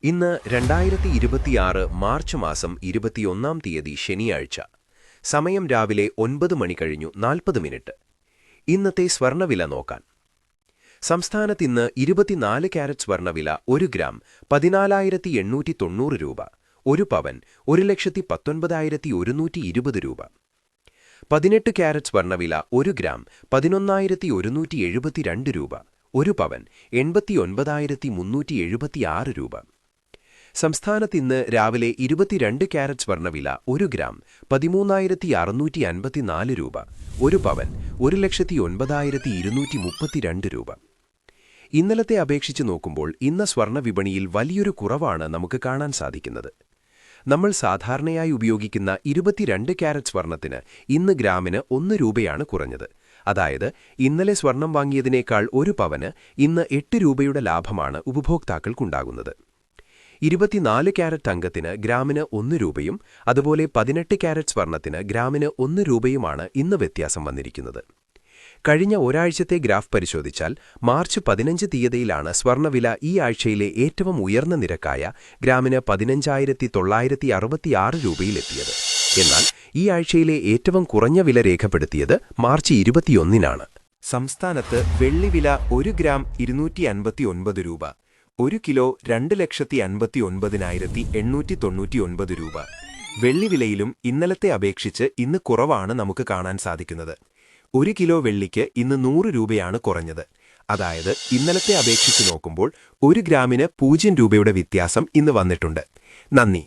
ഇന്ന് 2026 മാർച്ച് മാസം 21-ാം തീയതി ശനിയാഴ്ച. സമയം രാവിലെ 9 മണി കഴിഞ്ഞു 40 മിനിറ്റ്. ഇന്നത്തെ സ്വർണ്ണവില നോക്കാൻ. സംസ്ഥാനത്ത് ഇന്ന് 24 കാരറ്റ് സ്വർണ്ണവില 1 ഗ്രാം 14,890 രൂപ, 1 പവൻ 1,19,120 രൂപ. 18 കാരറ്റ് സ്വർണ്ണവില 1 ഗ്രാം 11,172 രൂപ, 1 പവൻ 89,376 രൂപ. സംസ്ഥാനത്ത് ഇന്ന് രാവിലെ 22 കാരറ്റ് സ്വർണ്ണവില 1 ഗ്രാം 13,654 രൂപ, 1 പവൻ 1,09,232 രൂപ. ഇന്നലത്തെ അപേക്ഷിച്ച് നോക്കുമ്പോൾ ഇന്ന് സ്വർണ്ണ വിപണിയിൽ വലിയൊരു കുറവാണ് നമുക്ക് കാണാൻ സാധിക്കുന്നത്. നമ്മൾ സാധാരണയായി ഉപയോഗിക്കുന്ന 22 കാരറ്റ് സ്വർണ്ണത്തിന് ഇന്ന് ഗ്രാമിന് 1 രൂപയാണ് കുറഞ്ഞത്. അതായത് ഇന്നലെ സ്വർണം വാങ്ങിയതിനേക്കാൾ 1 പവന് ഇന്ന് 8 രൂപയുടെ ലാഭമാണ് ഉപഭോക്താക്കൾക്കുണ്ടാകുന്നത്. 24 കാരറ്റ് തങ്കത്തിന് ഗ്രാമിന് 1 രൂപയും അതുപോലെ 18 കാരറ്റ് സ്വർണ്ണത്തിന് ഗ്രാമിന് 1 രൂപയുമാണ് ഇന്ന് വ്യത്യാസം വന്നിരിക്കുന്നത്. കഴിഞ്ഞ ഒരാഴ്ചത്തെ ഗ്രാഫ് പരിശോധിച്ചാൽ മാർച്ച് 15 തീയതിയിലാണ് സ്വർണ്ണവില ഈ ആഴ്ചയിലെ ഏറ്റവും ഉയർന്ന നിരക്കായ ഗ്രാമിന് 15,966 രൂപയിലെത്തിയത്. എന്നാൽ ഈ ആഴ്ചയിലെ ഏറ്റവും കുറഞ്ഞ വില രേഖപ്പെടുത്തിയത് മാർച്ച് 21-നാണ്. സംസ്ഥാനത്ത് വെള്ളിവില 1 ഗ്രാം 259 രൂപ, 1 കിലോ 2,59,899 രൂപ. വെള്ളിവിലയിലും ഇന്നലത്തെ അപേക്ഷിച്ച് ഇന്ന് കുറവാണ് നമുക്ക് കാണാൻ സാധിക്കുന്നത്. 1 കിലോ വെള്ളിക്ക് ഇന്ന് 100 രൂപയാണ് കുറഞ്ഞത്. അതായത് ഇന്നലത്തെ അപേക്ഷിച്ച് നോക്കുമ്പോൾ 1 ഗ്രാമിന് 0 രൂപയുടെ വ്യത്യാസം ഇന്ന് വന്നിട്ടുണ്ട്. നന്ദി.